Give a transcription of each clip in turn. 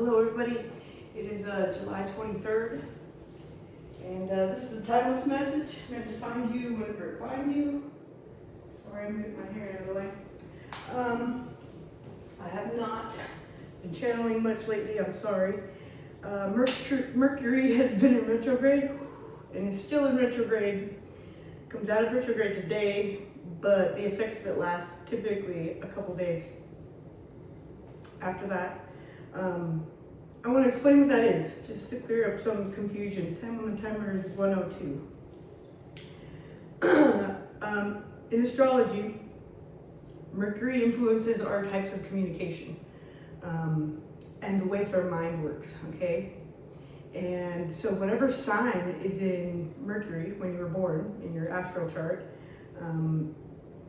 Hello everybody, it is July 23rd, and this is a timeless message meant to find you whenever it finds you. Sorry, I'm moving my hair out of the way. I have not been channeling much lately, I'm sorry. Mercury has been in retrograde, and is still in retrograde. Comes out of retrograde today, but the effects of it last typically a couple days after that. I want to explain what that is, just to clear up some confusion. Time on the timer is 1:02. In astrology, Mercury influences our types of communication and the way that our mind works, okay? And so whatever sign is in Mercury when you were born in your astral chart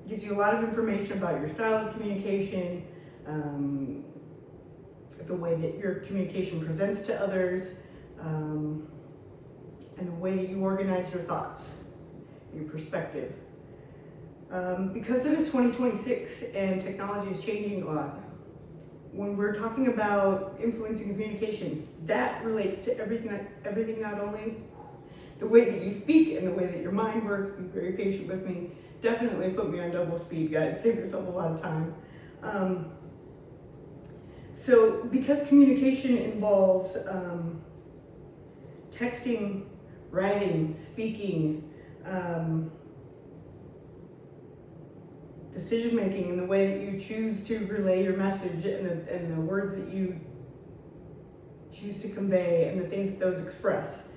gives you a lot of information about your style of communication, the way that your communication presents to others, and the way that you organize your thoughts, your perspective. Because it is 2026 and technology is changing a lot, when we're talking about influencing communication, that relates to everything, not only the way that you speak and the way that your mind works. Be very patient with me. Definitely put me on double speed, guys. Save yourself a lot of time. So because communication involves texting, writing, speaking, decision making, and the way that you choose to relay your message, and the words that you choose to convey, and the things that those express.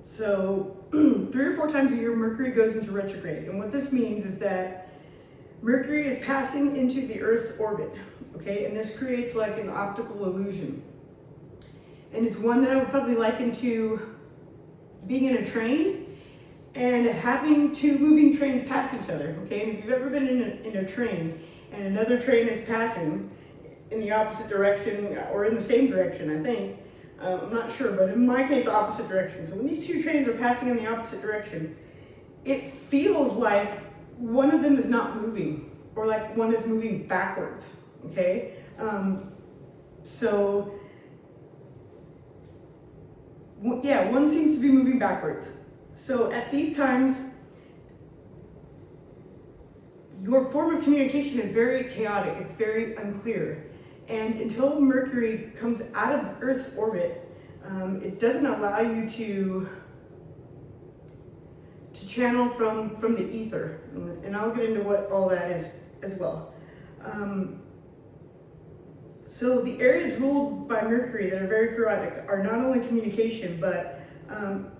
So 3 or 4 times a year, Mercury goes into retrograde. And what this means is that Mercury is passing into the Earth's orbit, okay? And this creates like an optical illusion. And it's one that I would probably liken to being in a train and having 2 moving trains pass each other, okay? And if you've ever been in a train and another train is passing in the opposite direction, or in the same direction, I think, I'm not sure, but in my case, opposite direction. So when these 2 trains are passing in the opposite direction, it feels like one of them is not moving, or like one is moving backwards, okay? One seems to be moving backwards. So at these times, your form of communication is very chaotic, it's very unclear. And until Mercury comes out of Earth's orbit, it doesn't allow you to channel from the ether. And I'll get into what all that is as well. So the areas ruled by Mercury that are very chaotic are not only communication, but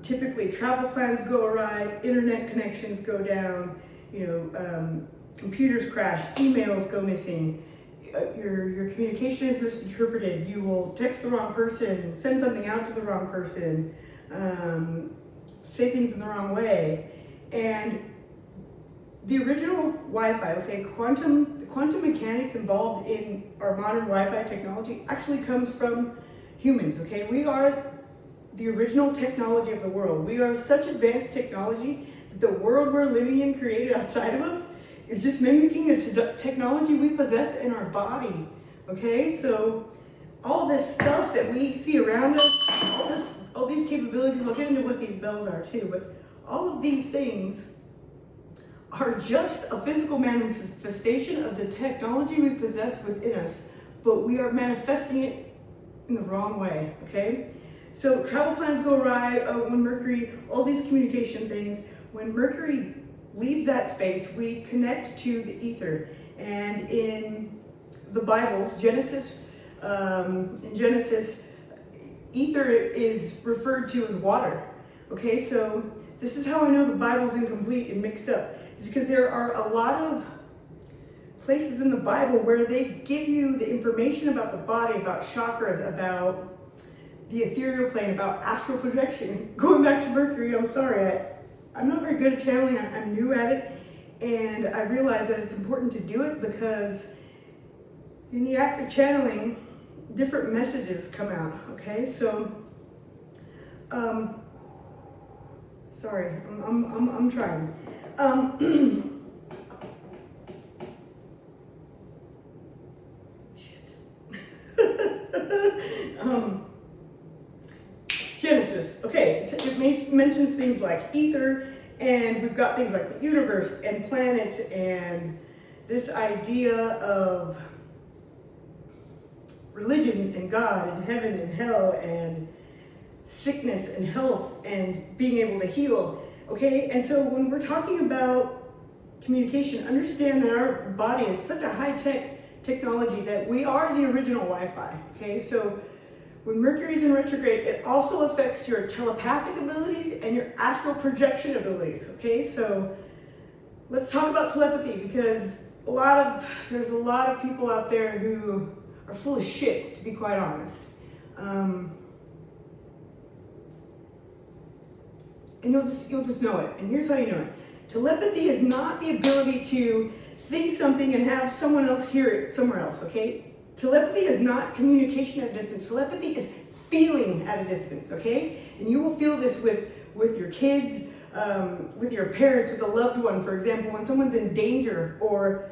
typically travel plans go awry, internet connections go down, computers crash, emails go missing, your communication is misinterpreted, you will text the wrong person, send something out to the wrong person, say things in the wrong way. And the original Wi-Fi, okay, quantum mechanics involved in our modern Wi-Fi technology actually comes from humans, okay? We are the original technology of the world. We are such advanced technology that the world we're living in, created outside of us, is just mimicking a technology we possess in our body, okay? So all this stuff that we see around us, all these capabilities, I'll get into what these bells are too, but all of these things are just a physical manifestation of the technology we possess within us, but we are manifesting it in the wrong way, okay? So travel plans go awry when Mercury, all these communication things, when Mercury leaves that space, we connect to the ether. And in the Bible, in Genesis, ether is referred to as water, okay? So this is how I know the Bible's incomplete and mixed up. It's because there are a lot of places in the Bible where they give you the information about the body, about chakras, about the ethereal plane, about astral projection. Going back to Mercury, I'm sorry, I'm not very good at channeling, I'm new at it, and I realize that it's important to do it because in the act of channeling, different messages come out, okay? So, sorry, I'm trying. Shit. Genesis, okay, it mentions things like ether, and we've got things like the universe and planets and this idea of religion and God and heaven and hell and sickness and health and being able to heal, okay? And so when we're talking about communication, understand that our body is such a high-tech technology that we are the original Wi-Fi, okay? So when Mercury's in retrograde, it also affects your telepathic abilities and your astral projection abilities, okay? So let's talk about telepathy, because there's a lot of people out there who are full of shit, to be quite honest. And you'll just know it. And here's how you know it. Telepathy is not the ability to think something and have someone else hear it somewhere else, okay? Telepathy is not communication at a distance. Telepathy is feeling at a distance, okay? And you will feel this with your kids, with your parents, with a loved one. For example, when someone's in danger, or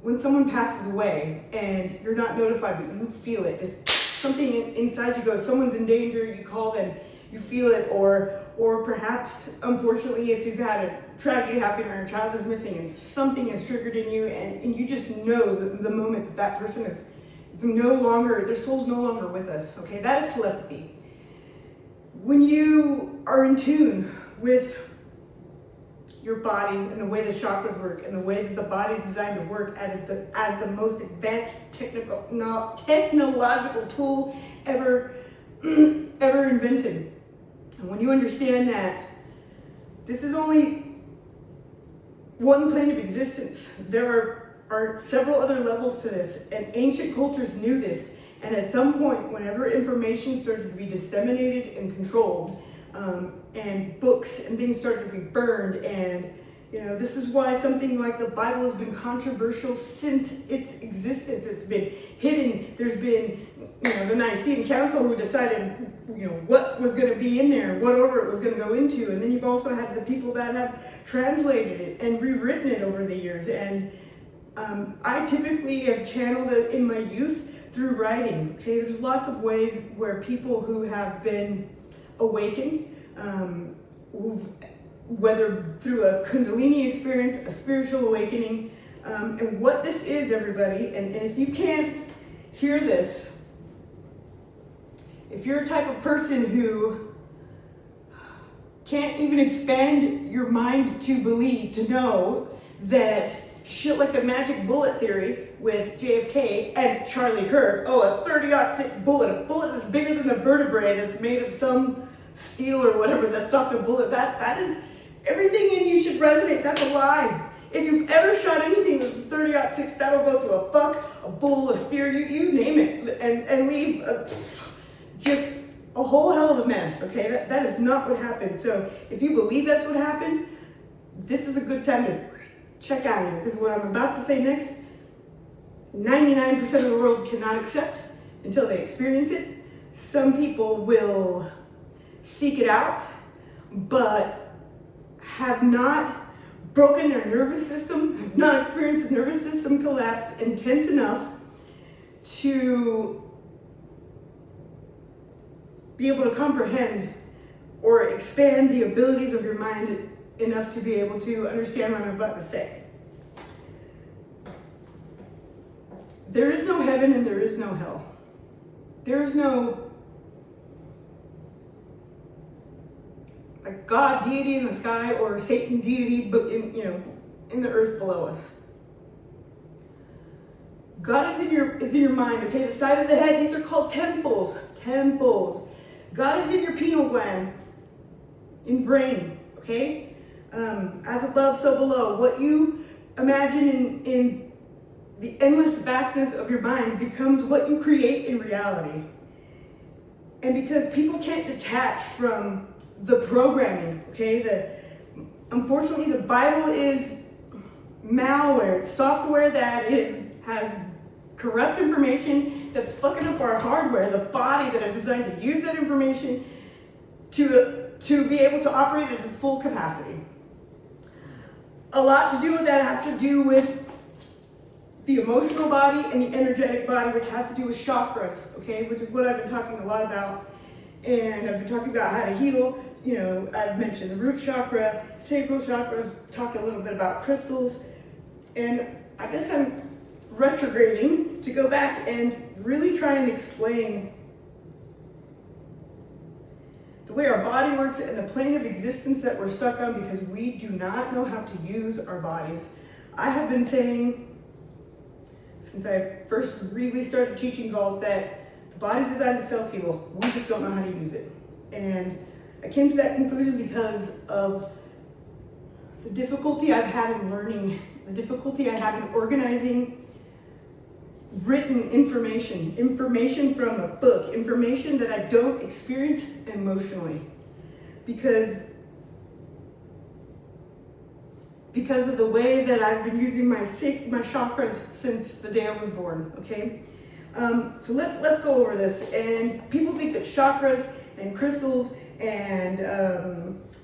when someone passes away and you're not notified, but you feel it. Just something inside you goes, someone's in danger, you call them, you feel it, or perhaps, unfortunately, if you've had a tragedy happen or a child is missing and something is triggered in you, and you just know the moment that person is no longer, their soul's no longer with us, okay? That is telepathy. When you are in tune with your body and the way the chakras work and the way that the body's designed to work as the most advanced technological tool ever invented. And when you understand that this is only one plane of existence, there are several other levels to this, and ancient cultures knew this. And at some point, whenever information started to be disseminated and controlled, and books and things started to be burned, and this is why something like the Bible has been controversial since its existence. It's been hidden. There's been the Nicene Council who decided what was going to be in there, what order it was going to go into, and then you've also had the people that have translated it and rewritten it over the years. And I typically have channeled it in my youth through writing. Okay, there's lots of ways where people who have been awakened, whether through a Kundalini experience, a spiritual awakening, and what this is, everybody, and if you can't hear this, if you're a type of person who can't even expand your mind to believe, to know that shit like the magic bullet theory with JFK and Charlie Kirk, a 30-06 bullet, a bullet that's bigger than the vertebrae, that's made of some steel or whatever that stopped a bullet, that is, everything in you should resonate. That's a lie. If you've ever shot anything with 30-06, that'll go through a buck, a bull, a spear, you name it, and leave just a whole hell of a mess, okay? That is not what happened. So if you believe that's what happened, this is a good time to check out of here, because what I'm about to say next, 99% of the world cannot accept until they experience it. Some people will seek it out, but have not broken their nervous system, have not experienced the nervous system collapse intense enough to be able to comprehend or expand the abilities of your mind enough to be able to understand what I'm about to say. There is no heaven and there is no hell. There is no God deity in the sky or Satan deity, but in the earth below us. God is in your mind, okay? The side of the head, these are called temples. Temples. God is in your pineal gland, in brain, okay? As above, so below. What you imagine in the endless vastness of your mind becomes what you create in reality. And because people can't detach from the programming, okay? Unfortunately, the Bible is malware. It's software that has corrupt information that's fucking up our hardware, the body that is designed to use that information to be able to operate at its full capacity. A lot to do with that has to do with the emotional body and the energetic body, which has to do with chakras, okay, which is what I've been talking a lot about. And I've been talking about how to heal. You know, I've mentioned the root chakra, sacral chakras, talked a little bit about crystals. And I guess I'm retrograding to go back and really try and explain the way our body works and the plane of existence that we're stuck on, because we do not know how to use our bodies. I have been saying since I first really started teaching golf that the body's designed to self-heal. We just don't know how to use it. And I came to that conclusion because of the difficulty I've had in learning, the difficulty I have in organizing written information from a book, information that I don't experience emotionally, because of the way that I've been using my chakras since the day I was born, okay? So let's go over this. And people think that chakras and crystals and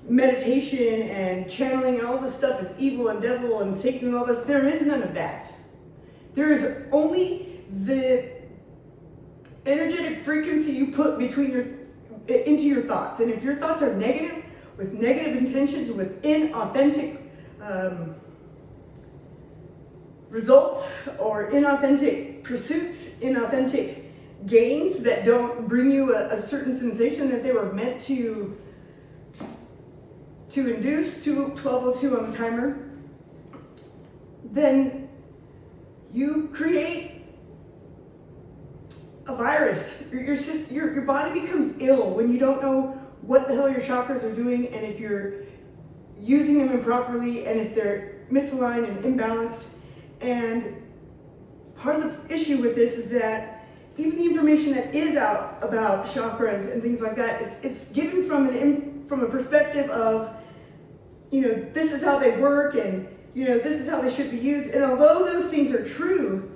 meditation and channeling and all this stuff is evil and devil and Satan and all this. There is none of that. There is only the energetic frequency you put into your thoughts. And if your thoughts are negative, with negative intentions, with inauthentic results or inauthentic pursuits, inauthentic gains that don't bring you a certain sensation that they were meant to induce, to 12:02 on the timer, then you create a virus. Your body becomes ill when you don't know what the hell your chakras are doing, and if you're using them improperly, and if they're misaligned and imbalanced. And part of the issue with this is that even the information that is out about chakras and things like that, it's given from a perspective of, you know, this is how they work, and, you know, this is how they should be used. And although those things are true,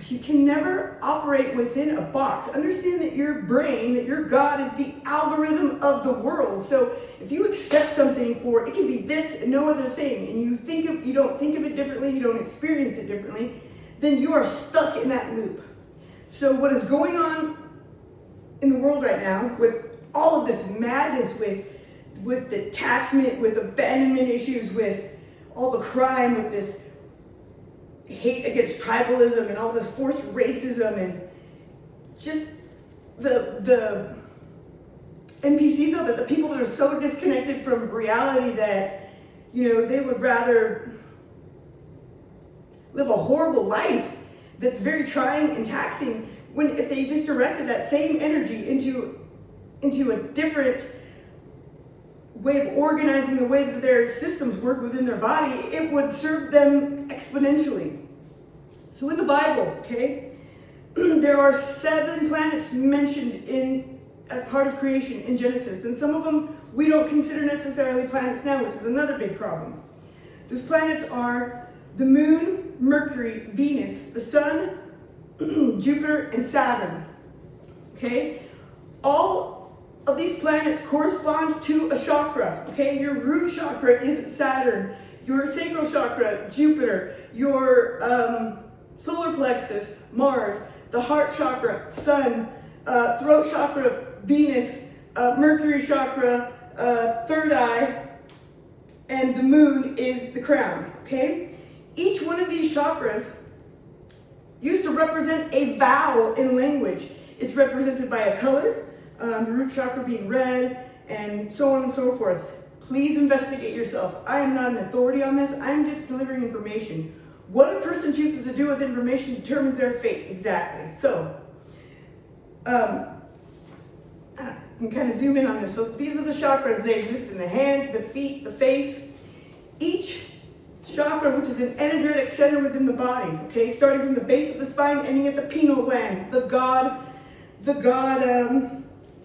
you can never operate within a box. Understand that your brain, that your God is the algorithm of the world. So if you accept something for, it can be this and no other thing, and you don't think of it differently, you don't experience it differently, then you are stuck in that loop. So what is going on in the world right now with all of this madness, with detachment, with abandonment issues, with all the crime, with this hate against tribalism and all this forced racism, and just the NPCs of it, the people that are so disconnected from reality that, you know, they would rather live a horrible life that's very trying and taxing, when if they just directed that same energy into a different way of organizing the way that their systems work within their body, it would serve them exponentially. So in the Bible, okay, there are 7 planets mentioned as part of creation in Genesis, and some of them we don't consider necessarily planets now, which is another big problem. Those planets are the Moon, Mercury, Venus, the Sun, Jupiter, and Saturn. Okay? All of these planets correspond to a chakra. Okay? Your root chakra is Saturn. Your sacral chakra, Jupiter. Your solar plexus, Mars. The heart chakra, Sun. Throat chakra, Venus. Mercury chakra, third eye. And the moon is the crown. Okay? Each one of these chakras used to represent a vowel in language. It's represented by a color, the root chakra being red, and so on and so forth. Please investigate yourself. I am not an authority on this. I'm just delivering information. What a person chooses to do with information determines their fate. Exactly. So, I can kind of zoom in on this. So these are the chakras. They exist in the hands, the feet, the face. Each chakra, which is an energetic center within the body, okay, starting from the base of the spine, ending at the pineal gland, the God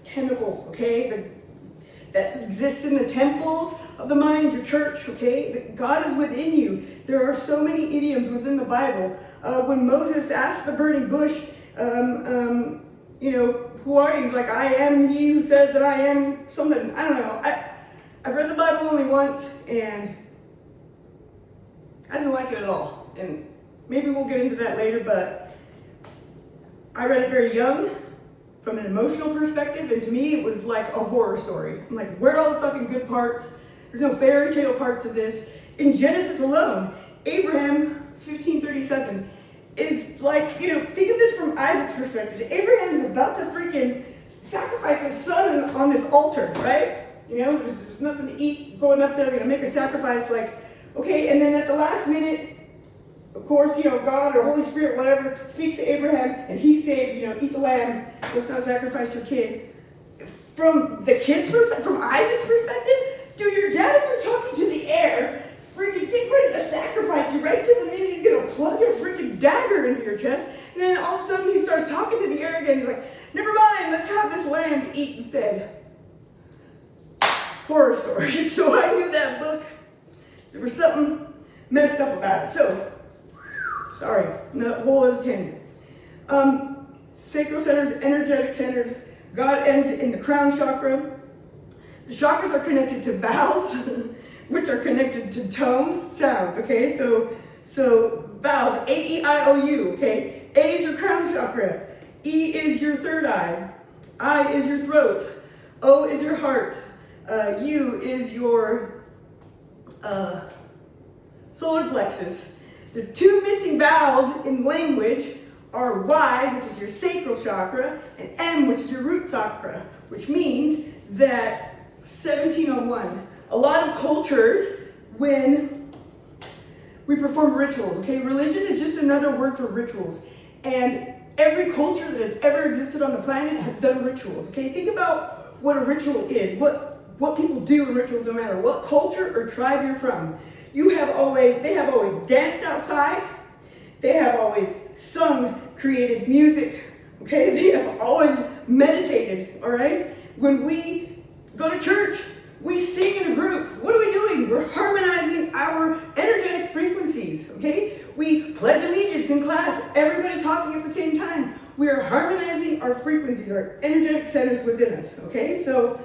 chemical, okay, that exists in the temples of the mind, your church, okay. God is within you. There are so many idioms within the Bible. When Moses asked the burning bush, you know, who are you? He's like, I am he who says that I am something. I don't know. I've read the Bible only once, and I didn't like it at all. And maybe we'll get into that later, but I read it very young from an emotional perspective, and to me it was like a horror story. I'm like, where are all the fucking good parts? There's no fairy tale parts of this. In Genesis alone, Abraham, 1537, is like, you know, think of this from Isaac's perspective. Abraham is about to freaking sacrifice his son on this altar, right? You know, there's nothing to eat, going up there, they're gonna make a sacrifice, like, okay, and then at the last minute, of course, you know, God or Holy Spirit, whatever, speaks to Abraham, and he said, you know, eat the lamb, let's not sacrifice your kid. From the kid's perspective, from Isaac's perspective, dude, your dad has been talking to the air, freaking getting ready to sacrifice you right to the minute he's gonna plug a freaking dagger into your chest, and then all of a sudden he starts talking to the air again. He's like, never mind, let's have this lamb to eat instead. Horror story. So I knew that book. There was something messed up about it. So, sorry, not a whole other tangent. Sacral centers, energetic centers. God ends in the crown chakra. The chakras are connected to vowels, which are connected to tones, sounds, okay? So vowels, A-E-I-O-U, okay? A is your crown chakra. E is your third eye. I is your throat. O is your heart. U is your solar plexus. The two missing vowels in language are Y, which is your sacral chakra, and M, which is your root chakra, which means that 1701, a lot of cultures, when we perform rituals, okay, religion is just another word for rituals, and every culture that has ever existed on the planet has done rituals, okay? Think about what a ritual is, what people do in rituals, no matter what culture or tribe you're from. They have always danced outside, they have always sung, created music, okay? They have always meditated, all right? When we go to church, we sing in a group. What are we doing? We're harmonizing our energetic frequencies, okay? We pledge allegiance in class, everybody talking at the same time. We are harmonizing our frequencies, our energetic centers within us, okay? So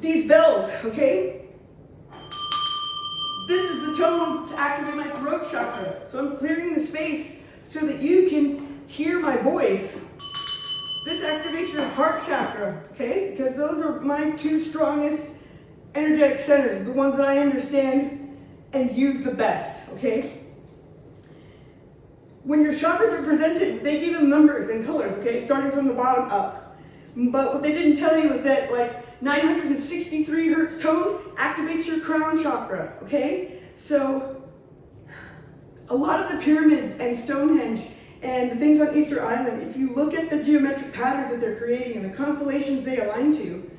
these bells, okay? This is the tone to activate my throat chakra. So I'm clearing the space so that you can hear my voice. This activates your heart chakra, okay? Because those are my two strongest energetic centers, the ones that I understand and use the best, okay? When your chakras are presented, they give them numbers and colors, okay? Starting from the bottom up. But what they didn't tell you is that, like, 963 hertz tone activates your crown chakra, okay? So, a lot of the pyramids and Stonehenge and the things on Easter Island, if you look at the geometric patterns that they're creating and the constellations they align to,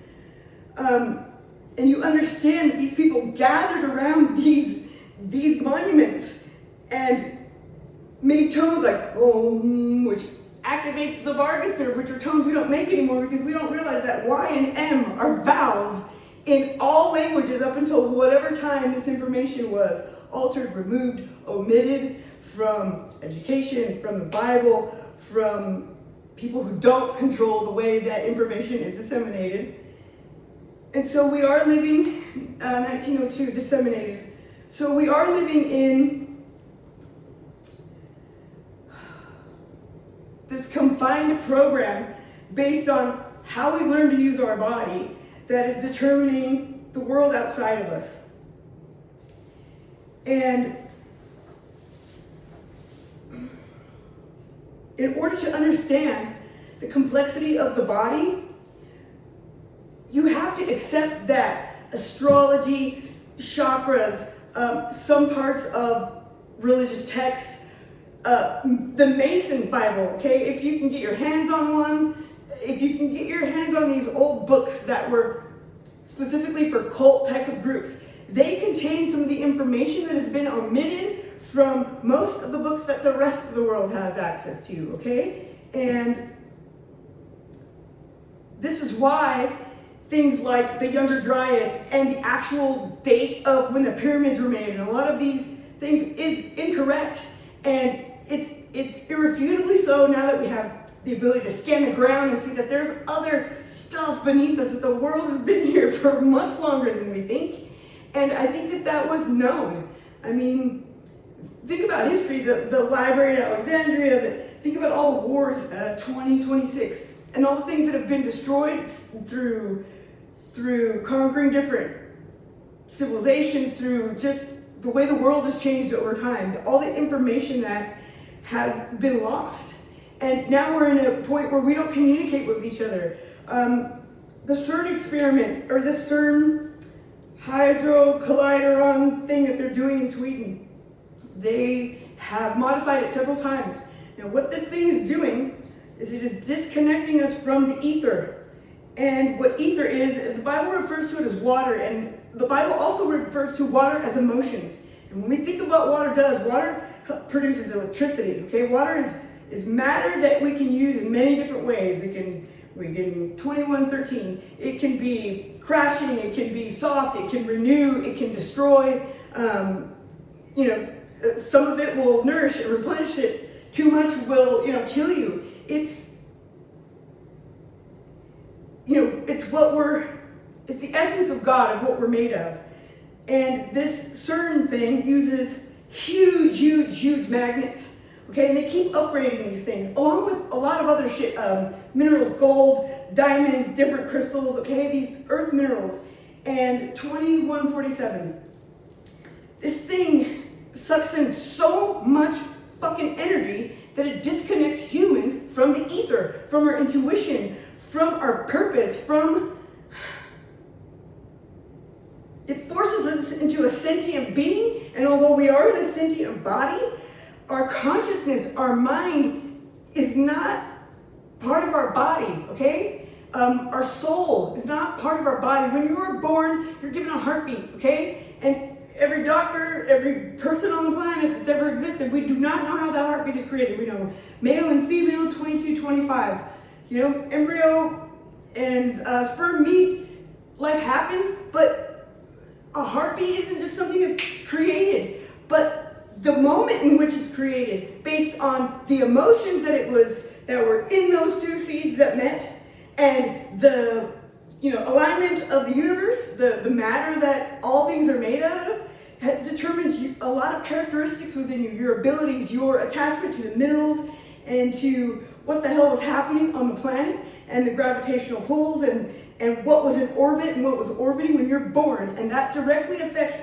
and you understand that these people gathered around these monuments and made tones like Om, which activates the vagus nerve, which are tones we don't make anymore because we don't realize that Y and M are vowels in all languages up until whatever time this information was altered, removed, omitted from education, from the Bible, from people who don't control the way that information is disseminated. And so we are living, 1902, disseminated. So we are living in this confined program based on how we learn to use our body that is determining the world outside of us. And in order to understand the complexity of the body, you have to accept that astrology, chakras, some parts of religious text, the Mason Bible, okay? If you can get your hands on one, if you can get your hands on these old books that were specifically for cult type of groups, they contain some of the information that has been omitted from most of the books that the rest of the world has access to, okay? And this is why things like the Younger Dryas and the actual date of when the pyramids were made and a lot of these things is incorrect. And it's irrefutably so now that we have the ability to scan the ground and see that there's other stuff beneath us, that the world has been here for much longer than we think. And I think that was known. I mean, think about history, the library at Alexandria, think about all the wars, 2026, and all the things that have been destroyed through conquering different civilizations, through just the way the world has changed over time, all the information that has been lost. And now we're in a point where we don't communicate with each other. The CERN experiment, or the CERN Hydro Collider thing that they're doing in Sweden, they have modified it several times. Now what this thing is doing is it is disconnecting us from the ether. And what ether is, the Bible refers to it as water, and the Bible also refers to water as emotions. And when we think about what water does, water produces electricity, okay? Water is matter that we can use in many different ways. We can 2113, it can be crashing, it can be soft, it can renew, it can destroy. Some of it will nourish and replenish it. Too much will, kill you. It's the essence of God, of what we're made of. And this CERN thing uses huge magnets. Okay, and they keep upgrading these things, along with a lot of other shit, minerals, gold, diamonds, different crystals, okay, these earth minerals. And 2147, this thing sucks in so much fucking energy that it disconnects humans from the ether, from our intuition, from our purpose, it forces us into a sentient being, and although we are in a sentient body, our consciousness, our mind is not part of our body, okay? Our soul is not part of our body. When you are born, you're given a heartbeat, okay? And every doctor, every person on the planet that's ever existed, we do not know how that heartbeat is created. We know male and female, 22, 25. Embryo and sperm meet, life happens, but a heartbeat isn't just something that's created, but the moment in which it's created, based on the emotions that were in those two seeds that met, and the alignment of the universe, the matter that all things are made out of, determines a lot of characteristics within you, your abilities, your attachment to the minerals, and to what the hell was happening on the planet, and the gravitational pulls, and what was in orbit and what was orbiting when you're born. And that directly affects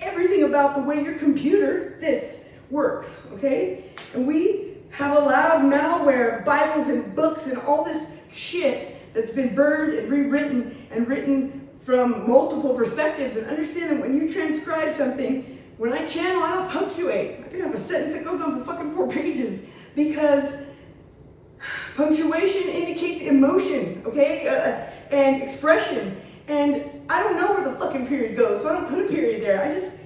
everything about the way your computer, this, works, okay? And we have allowed malware, Bibles and books and all this shit that's been burned and rewritten and written from multiple perspectives. And understand that when you transcribe something, when I channel, I don't punctuate. I can have a sentence that goes on for fucking 4 pages, because punctuation indicates emotion, okay? And expression. And I don't know where the fucking period goes, so I don't put a period there. I just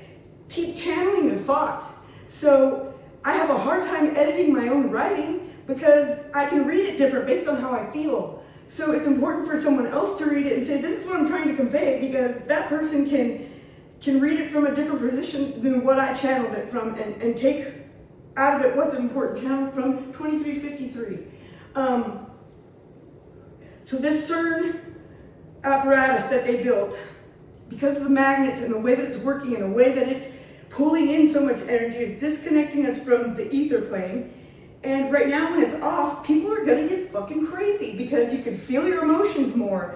keep channeling the thought. So I have a hard time editing my own writing because I can read it different based on how I feel. So it's important for someone else to read it and say, this is what I'm trying to convey, because that person can read it from a different position than what I channeled it from, and take out of it what's important, channeled from 2353. So this CERN apparatus that they built, because of the magnets and the way that it's working and the way that it's pulling in so much energy, is disconnecting us from the ether plane. And right now when it's off, people are gonna get fucking crazy because you can feel your emotions more.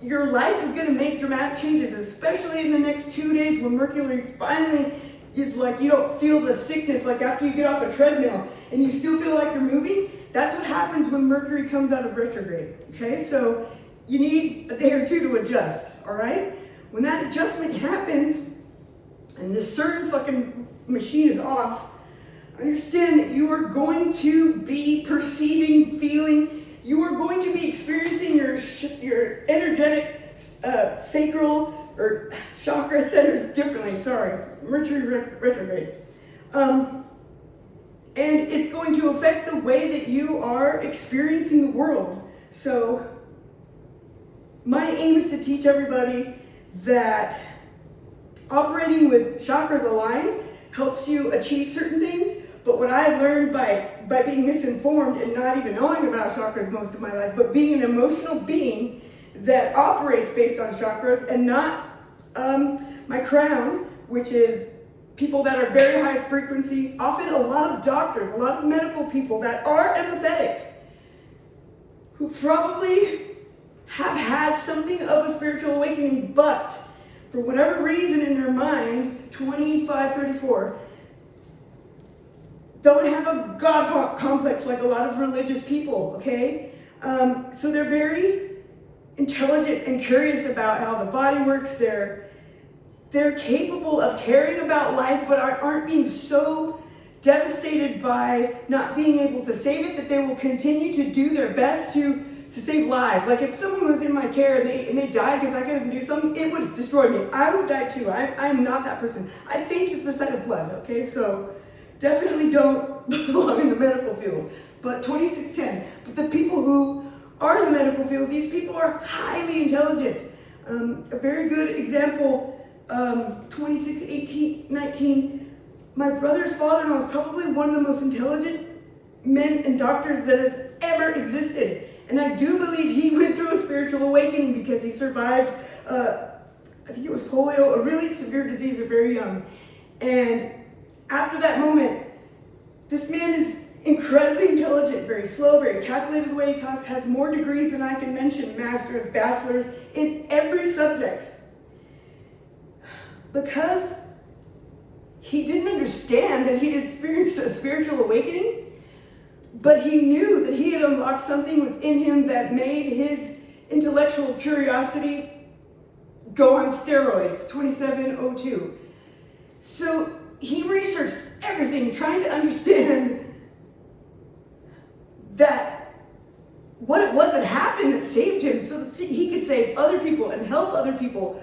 Your life is gonna make dramatic changes, especially in the next 2 days when Mercury finally is like, you don't feel the sickness like after you get off a treadmill and you still feel like you're moving. That's what happens when Mercury comes out of retrograde, okay? So you need a day or two to adjust, all right? When that adjustment happens and this certain fucking machine is off, understand that you are going to be perceiving, feeling, you are going to be experiencing your energetic sacral or chakra centers differently, Mercury retrograde. And it's going to affect the way that you are experiencing the world. So my aim is to teach everybody that operating with chakras aligned helps you achieve certain things. But what I've learned by being misinformed and not even knowing about chakras most of my life, but being an emotional being that operates based on chakras and not my crown, which is people that are very high frequency, often a lot of doctors, a lot of medical people that are empathetic, who probably have had something of a spiritual awakening, but for whatever reason in their mind, 25, 34, don't have a God complex like a lot of religious people, okay? So they're very intelligent and curious about how the body works. They're capable of caring about life, but aren't being so devastated by not being able to save it that they will continue to do their best to save lives. Like if someone was in my care and they died because I couldn't do something, it would destroy me. I would die too. I'm not that person. I faint at the sight of blood, okay? So definitely don't belong in the medical field. But 2610. But the people who are in the medical field, these people are highly intelligent. A very good example, 26, 18, 19. My brother's father-in-law is probably one of the most intelligent men and doctors that has ever existed. And I do believe he went through a spiritual awakening because he survived, I think it was polio, a really severe disease at very young. And after that moment, this man is incredibly intelligent, very slow, very calculated the way he talks, has more degrees than I can mention, masters, bachelors, in every subject. Because he didn't understand that he'd experienced a spiritual awakening, but he knew that he had unlocked something within him that made his intellectual curiosity go on steroids, 2702. So he researched everything, trying to understand that what it was that happened that saved him so that he could save other people and help other people.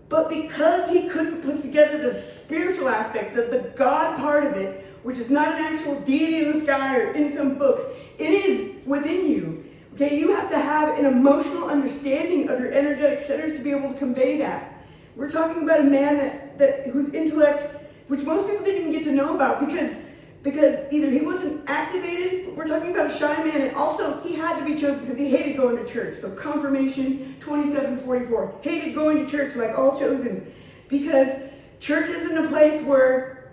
But because he couldn't put together the spiritual aspect, the God part of it, which is not an actual deity in the sky or in some books, it is within you. Okay, you have to have an emotional understanding of your energetic centers to be able to convey that. We're talking about a man that whose intellect, which most people didn't even get to know about because either he wasn't activated, we're talking about a shy man, and also he had to be chosen because he hated going to church. So confirmation 2744, hated going to church like all chosen, because church isn't a place where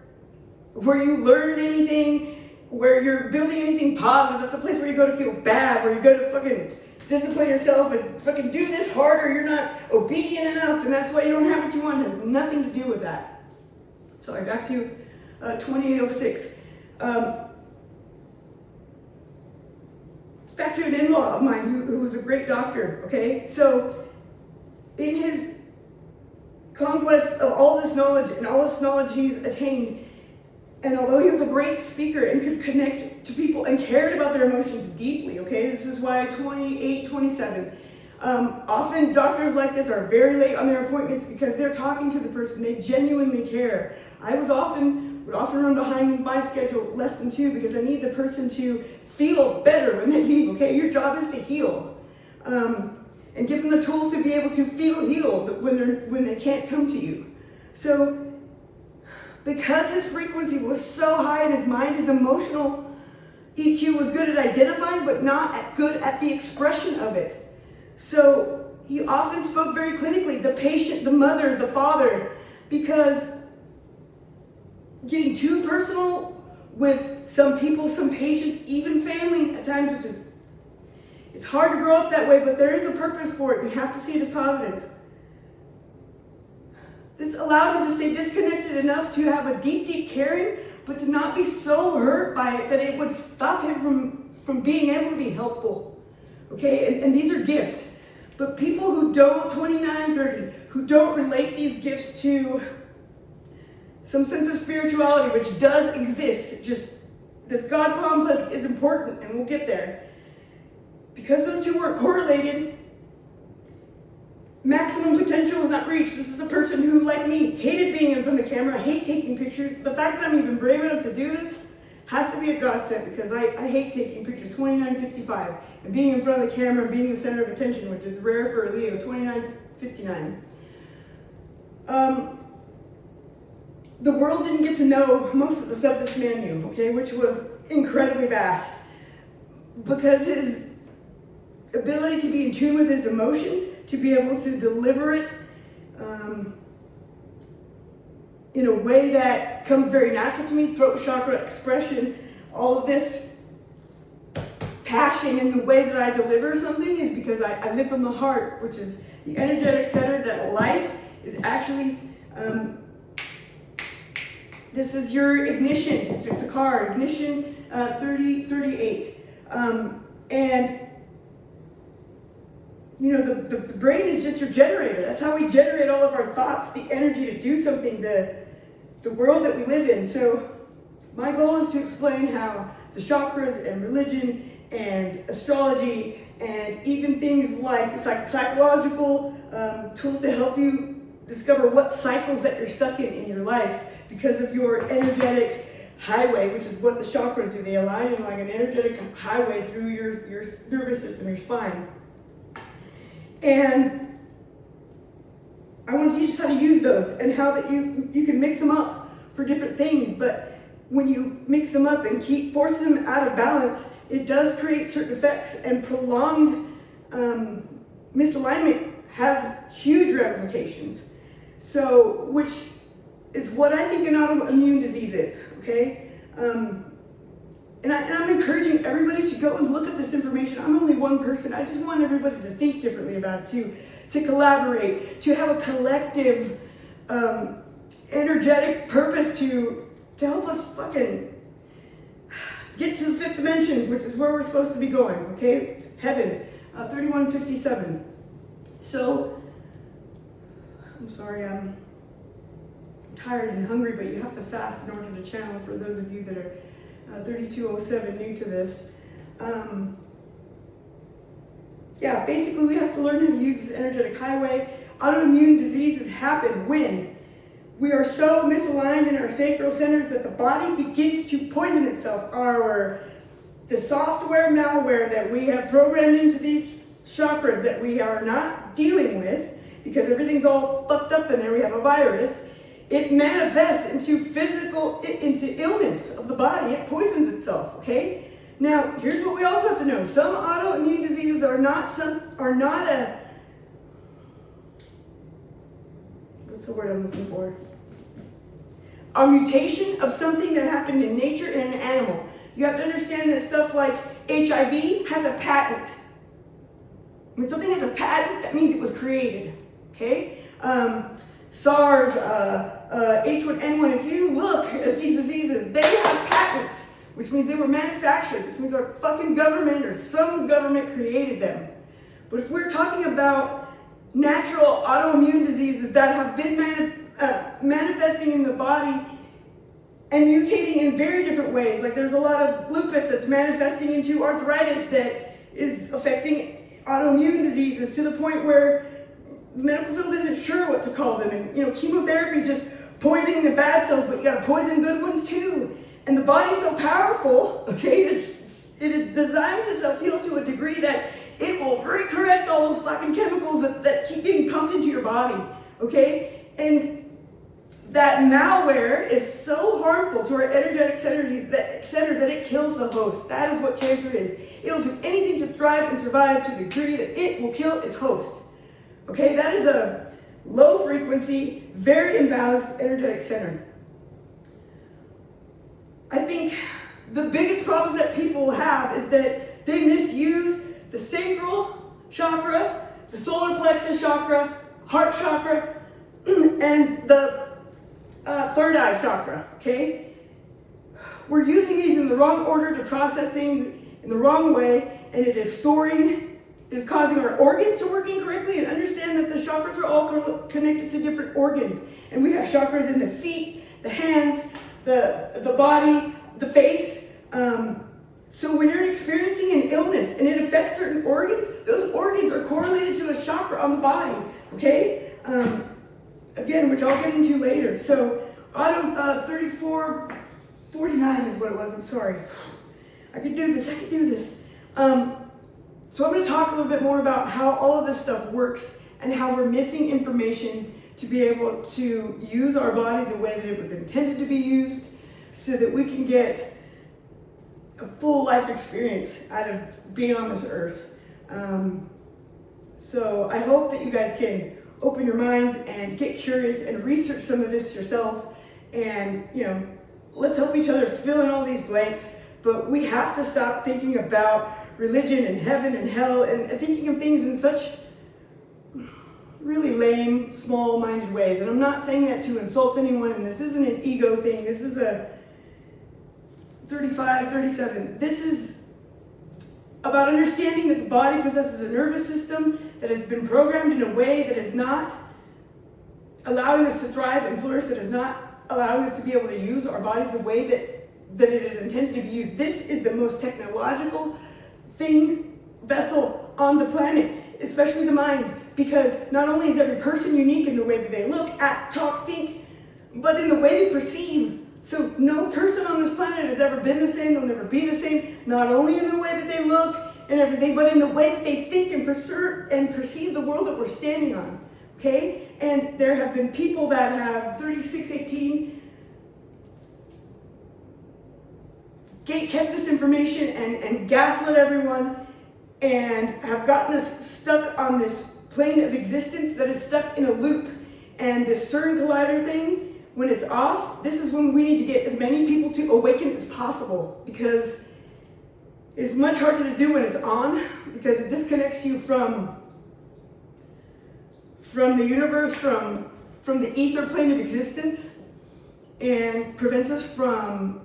you learn anything, where you're building anything positive. That's a place where you go to feel bad, where you go to fucking discipline yourself and fucking do this harder. You're not obedient enough, and that's why you don't have what you want. It has nothing to do with that. So I got to 2806. Back to an in-law of mine who was a great doctor, okay? So in his conquest of all this knowledge and all this knowledge he's attained, and although he was a great speaker and could connect to people and cared about their emotions deeply, okay? This is why 28, 27. Often doctors like this are very late on their appointments because they're talking to the person. They genuinely care. I would often run behind my schedule less than 2 because I need the person to feel better when they leave, okay? Your job is to heal. And give them the tools to be able to feel healed when they can't come to you. So because his frequency was so high in his mind, his emotional EQ was good at identifying, but not good at the expression of it. So he often spoke very clinically, the patient, the mother, the father, because getting too personal with some people, some patients, even family at times, it's hard to grow up that way, but there is a purpose for it. You have to see it as positive. This allowed him to stay disconnected enough to have a deep, deep caring, but to not be so hurt by it that it would stop him from being able to be helpful. Okay, and these are gifts. But people who don't, 29, 30, who don't relate these gifts to some sense of spirituality, which does exist, just this God complex is important, and we'll get there. Because those two weren't correlated, maximum potential was not reached. This is a person who, like me, hated being in front of the camera. I hate taking pictures. The fact that I'm even brave enough to do this has to be a godsend because I hate taking pictures. 2955 and being in front of the camera and being the center of attention, which is rare for a Leo. 2959. The world didn't get to know most of the stuff this man knew, okay, which was incredibly vast, because his ability to be in tune with his emotions, to be able to deliver it in a way that comes very natural to me, throat chakra expression, all of this passion in the way that I deliver something is because I live from the heart, which is the energetic center that life is actually, this is your ignition. It's a car, ignition 3038. And you know, the brain is just your generator. That's how we generate all of our thoughts, the energy to do something, the world that we live in. So my goal is to explain how the chakras and religion and astrology and even things like psychological tools to help you discover what cycles that you're stuck in your life because of your energetic highway, which is what the chakras do. They align in like an energetic highway through your nervous system, your spine. And I want to teach us how to use those and how that you can mix them up for different things. But when you mix them up and force them out of balance, it does create certain effects, and prolonged misalignment has huge ramifications. So, which is what I think an autoimmune disease is, okay? And I'm encouraging everybody to go and look at this information. I'm only one person. I just want everybody to think differently about it, to collaborate, to have a collective, energetic purpose to help us fucking get to the fifth dimension, which is where we're supposed to be going, okay? Heaven, 3157. So, I'm sorry, I'm tired and hungry, but you have to fast in order to channel for those of you that are 3207 new to this. Yeah, basically we have to learn how to use this energetic highway. Autoimmune diseases happen when we are so misaligned in our sacral centers that the body begins to poison itself. The software malware that we have programmed into these chakras that we are not dealing with, because everything's all fucked up in there, we have a virus, it manifests into illness of the body. It poisons itself, okay? Now, here's what we also have to know. Some autoimmune diseases are not a, what's the word I'm looking for? A mutation of something that happened in nature in an animal. You have to understand that stuff like HIV has a patent. When something has a patent, that means it was created, okay? SARS, H1N1, if you look at these diseases, they have patents, which means they were manufactured, which means our fucking government or some government created them. But if we're talking about natural autoimmune diseases that have been manifesting in the body and mutating in very different ways, like there's a lot of lupus that's manifesting into arthritis that is affecting autoimmune diseases to the point where the medical field isn't sure what to call them. And chemotherapy is just poisoning the bad cells, but you gotta poison good ones too. And the body's so powerful, okay, it is designed to self-heal to a degree that it will recorrect all those fucking chemicals that keep getting pumped into your body, okay? And that malware is so harmful to our energetic centers that it kills the host. That is what cancer is. It'll do anything to thrive and survive to the degree that it will kill its host. Okay, that is a low frequency, very imbalanced energetic center. I think the biggest problems that people have is that they misuse the sacral chakra, the solar plexus chakra, heart chakra, and the third eye chakra, okay? We're using these in the wrong order to process things in the wrong way, and it is causing our organs to work incorrectly. And understand that the chakras are all connected to different organs. And we have chakras in the feet, the hands, the body, the face. So when you're experiencing an illness and it affects certain organs, those organs are correlated to a chakra on the body, okay? Again, which I'll get into later. So, 3449 is what it was. I'm sorry. I could do this. So I'm going to talk a little bit more about how all of this stuff works and how we're missing information to be able to use our body the way that it was intended to be used so that we can get a full life experience out of being on this earth. So I hope that you guys can open your minds and get curious and research some of this yourself And, let's help each other fill in all these blanks. But we have to stop thinking about religion and heaven and hell and thinking of things in such really lame, small-minded ways. And I'm not saying that to insult anyone, and this isn't an ego thing. This is a 35, 37. This is about understanding that the body possesses a nervous system that has been programmed in a way that is not allowing us to thrive and flourish, that is not allowing us to be able to use our bodies the way that it is intended to be used. This is the most technological vessel on the planet, especially the mind, because not only is every person unique in the way that they look, act, talk, think, but in the way they perceive. So no person on this planet has ever been the same, they'll never be the same, not only in the way that they look and everything, but in the way that they think and perceive the world that we're standing on, okay? And there have been people that have 3618 kept this information and gaslit everyone and have gotten us stuck on this plane of existence that is stuck in a loop. And this CERN collider thing, when it's off, this is when we need to get as many people to awaken as possible, because it's much harder to do when it's on, because it disconnects you from the universe, from the ether plane of existence, and prevents us from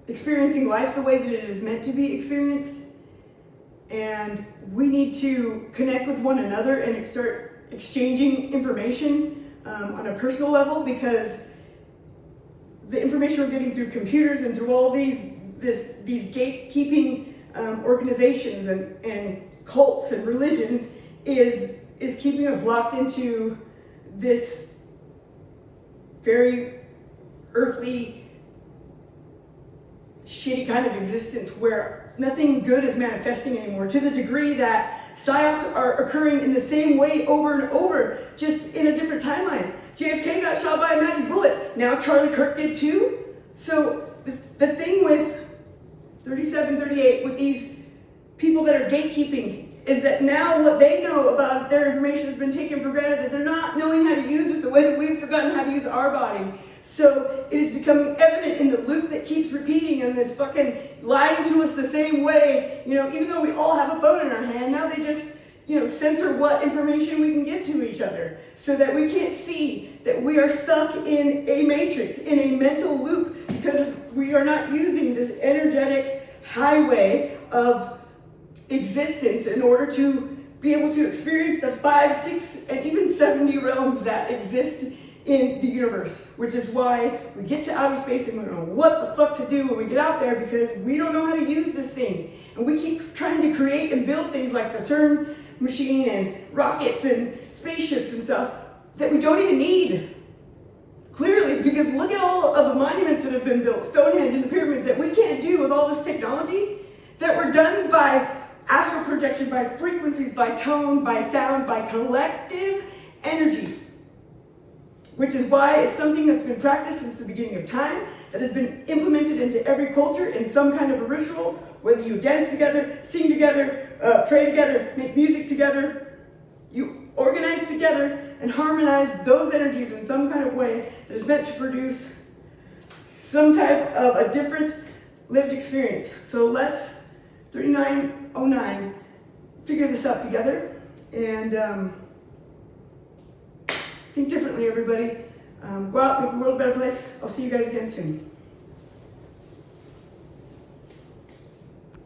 experiencing life the way that it is meant to be experienced. And we need to connect with one another and start exchanging information on a personal level, because the information we're getting through computers and through all these gatekeeping organizations and cults and religions is keeping us locked into this very earthly, shitty kind of existence where nothing good is manifesting anymore, to the degree that psyops are occurring in the same way over and over, just in a different timeline. JFK got shot by a magic bullet. Now Charlie Kirk did too. So the thing with 37, 38, with these people that are gatekeeping, is that now what they know about their information has been taken for granted, that they're not knowing how to use it the way that we've forgotten how to use our body. So it is becoming evident in the loop that keeps repeating, and this fucking lying to us the same way, even though we all have a phone in our hand, now they just, censor what information we can give to each other, so that we can't see that we are stuck in a matrix, in a mental loop, because we are not using this energetic highway of existence in order to be able to experience the 5, 6, and even 70 realms that exist in the universe, which is why we get to outer space and we don't know what the fuck to do when we get out there, because we don't know how to use this thing. And we keep trying to create and build things like the CERN machine and rockets and spaceships and stuff that we don't even need. Clearly, because look at all of the monuments that have been built, Stonehenge and the pyramids, that we can't do with all this technology, that were done by astral projection, by frequencies, by tone, by sound, by collective energy. Which is why it's something that's been practiced since the beginning of time, that has been implemented into every culture in some kind of a ritual, whether you dance together, sing together, pray together, make music together, you organize together and harmonize those energies in some kind of way that is meant to produce some type of a different lived experience. So let's 3909 figure this out together and think differently, everybody. Go out, make the world a better place. I'll see you guys again soon.